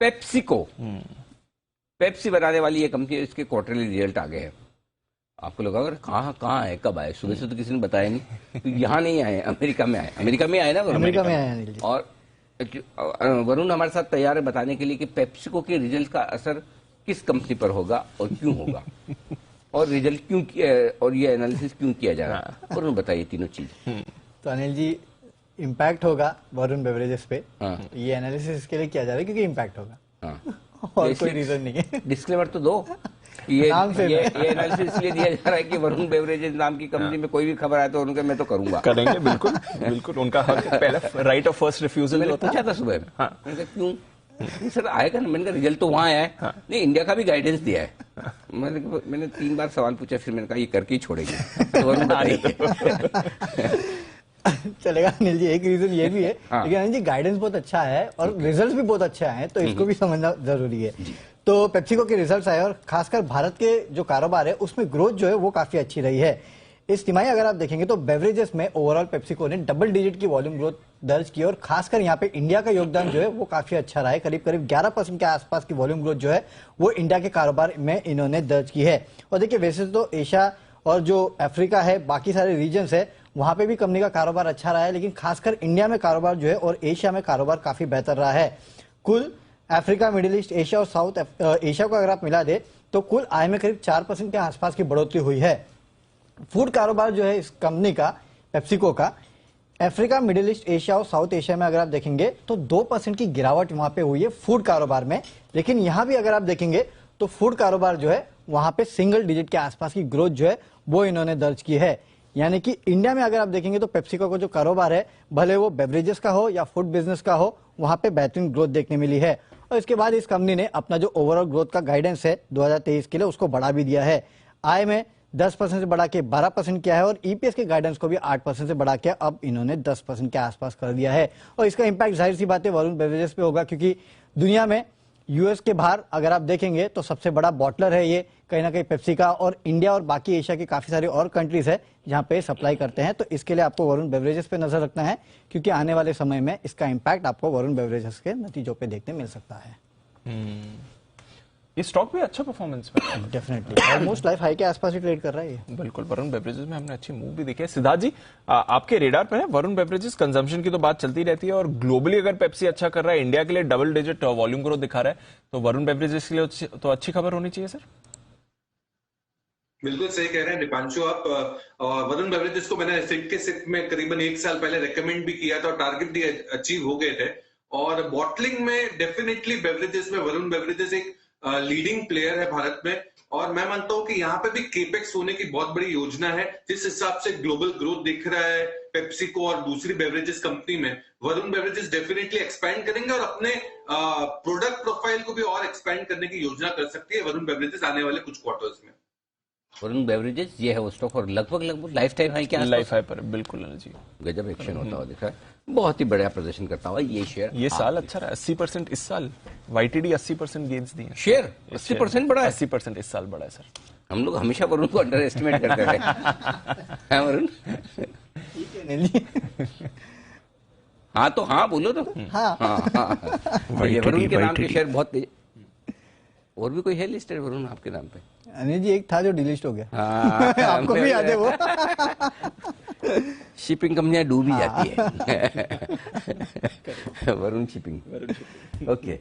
PepsiCo, Pepsi बनाने वाली ये कंपनी, इसके क्वार्टरली रिजल्ट आ गए हैं। आपको लगा अगर कहाँ है, कब आए? सुबह से तो किसी ने बताया नहीं। तो यहाँ नहीं आए, अमेरिका में आए। अमेरिका में आए ना, अमेरिका में आए। और वरुण हमारे साथ तैयार है बताने के लिए कि पेप्सिको के रिजल्ट का असर किस कंपनी पर होगा और क्यों होगा, और रिजल्ट क्यों और ये एनालिसिस क्यों किया जा रहा है। वरुण बताइए तीनों चीज। तो अनिल जी, इम्पैक्ट होगा वरुण बेवरेजेस पे। ये एनालिसिस इसके लिए किया जा रहा है क्योंकि इम्पैक्ट होगा, और कोई रीजन नहीं है। डिस्क्लेमर तो दो। ये एनालिसिस इसलिए दिया जा रहा है कि वरुण बेवरेजेस नाम की कंपनी में कोई भी खबर आए तो उनके मैं तो करूंगा, करेंगे। बिल्कुल बिल्कुल, उनका हक, पहला राइट ऑफ फर्स्ट रिफ्यूजल। मैंने पूछा था सुबह में, उनका क्यों सर आएगा ना, मैंने कहा रिजल्ट तो वहां आया है। नहीं, इंडिया का भी गाइडेंस दिया है। मैंने 3 बार सवाल पूछा, फिर मैंने कहा ये करके ही छोड़ेंगे। तो वरुण चलेगा अनिल जी, एक रीजन ये भी है, लेकिन अनिल जी गाइडेंस बहुत अच्छा है और रिजल्ट्स भी बहुत अच्छे आए हैं, तो इसको भी समझना जरूरी है। तो पेप्सिको के रिजल्ट्स आए और खासकर भारत के जो कारोबार है उसमें ग्रोथ जो है वो काफी अच्छी रही है। इस तिमाही अगर आप देखेंगे तो बेवरेजेस में ओवरऑल पेप्सिको ने डबल डिजिट की वॉल्यूम ग्रोथ दर्ज की, और खासकर यहाँ पे इंडिया का योगदान जो है वो काफी अच्छा रहा है। करीब करीब 11% के आसपास की वॉल्यूम ग्रोथ जो है वो इंडिया के कारोबार में इन्होंने दर्ज की है। और देखिए, वैसे तो एशिया और जो अफ्रीका है, बाकी सारे रीजन्स है, वहां पे भी कंपनी का कारोबार अच्छा रहा है, लेकिन खासकर इंडिया में कारोबार जो है और एशिया में कारोबार काफी बेहतर रहा है। कुल अफ्रीका, मिडिल ईस्ट, एशिया और साउथ एशिया को अगर आप मिला दे तो कुल आय में करीब 4% के आसपास की बढ़ोतरी हुई है। फूड कारोबार जो है इस कंपनी का, पेप्सिको का, अफ्रीका, मिडिल ईस्ट, एशिया और साउथ एशिया में अगर आप देखेंगे तो 2% की गिरावट वहां पे हुई है फूड कारोबार में। लेकिन यहां भी अगर आप देखेंगे तो फूड कारोबार जो है वहां पे सिंगल डिजिट के आसपास की ग्रोथ जो है वो इन्होंने दर्ज की है। यानी कि इंडिया में अगर आप देखेंगे तो पेप्सिको का जो कारोबार है, भले वो बेवरेजेस का हो या फूड बिजनेस का हो, वहां पे बेहतरीन ग्रोथ देखने मिली है। और इसके बाद इस कंपनी ने अपना जो ओवरऑल ग्रोथ का गाइडेंस है 2023 के लिए उसको बढ़ा भी दिया है। आय में 10% से बढ़ा के 12% किया है और ईपीएस के गाइडेंस को भी 8% से बढ़ा के अब इन्होंने 10% के आसपास कर दिया है। और इसका इंपैक्ट जाहिर सी बात है वरुण बेवरेजेस पे होगा, क्योंकि दुनिया में यूएस के बाहर अगर आप देखेंगे तो सबसे बड़ा बॉटलर है ये कहीं ना कहीं पेप्सी का, और इंडिया और बाकी एशिया की काफी सारी और कंट्रीज है जहां पे सप्लाई करते हैं। तो इसके लिए आपको वरुण बेवरेजेस पे नजर रखना है, क्योंकि आने वाले समय में इसका इंपैक्ट आपको वरुण बेवरेजेस के नतीजों पे देखने मिल सकता है। ये स्टॉक भी अच्छा परफॉर्मेंस में, डेफिनेटली ऑलमोस्ट लाइफ हाई के आसपास ही ट्रेड कर रहा है ये। बिल्कुल। वरुण बेवरेजेस में हमने अच्छी मूव भी देखी है। सिद्धार्थ जी, आपके रेडार पर है वरुण बेवरेजेस? कंजम्पशन की तो बात चलती रहती है, और ग्लोबली अगर पेप्सी अच्छा कर रहा है, इंडिया के लिए डबल डिजिट वॉल्यूम ग्रोथ दिखा रहा है, तो वरुण बेवरेजेस के लिए तो अच्छी खबर होनी चाहिए सर। बिल्कुल सही कह रहे हैं दीपांशु आप। वरुण बेवरेजेस को मैंने सिप के सिप में करीबन 1 साल पहले रेकमेंड भी किया था और टारगेट भी अचीव हो गए थे। और बॉटलिंग में डेफिनेटली बेवरेजेस में वरुण बेवरेजेस एक लीडिंग प्लेयर है भारत में, और मैं मानता हूं कि यहाँ पे भी केपेक्स होने की बहुत बड़ी योजना है। जिस हिसाब से ग्लोबल ग्रोथ दिख रहा है पेप्सिको और दूसरी बेवरेजेस कंपनी में, वरुण बेवरेजेस डेफिनेटली एक्सपैंड करेंगे और अपने प्रोडक्ट प्रोफाइल को भी और एक्सपैंड करने की योजना कर सकती है वरुण बेवरेजेस आने वाले कुछ क्वार्टर्स में। वरुण बेवरेजेस ये है वो स्टॉक, और लगभग लाइफ टाइम हाई क्या, लाइफ हाई पर बिल्कुल जी, गजब एक्शन होता हुआ दिख रहा है। बहुत ही बढ़िया प्रदर्शन करता हुआ ये शेयर। ये साल अच्छा रहा, 80% इस साल, वाईटीडी 80% गेन्स दिए। शेयर 80% बढ़ा है, 80% इस साल बढ़ा है सर। हम लोग हमेशा वरुण को अंडर एस्टिमेट करते थे। वरुण हाँ तो हाँ बोलो तो हाँ। वरुण के नाम के शेयर बहुत तेज। और भी कोई है लिस्टेड वरुण आपके नाम पे? अनिल जी एक था जो डिलिस्ट हो गया। आपको भी याद है वो? शिपिंग कंपनियां डूबी जाती है। वरुण शिपिंग। ओके।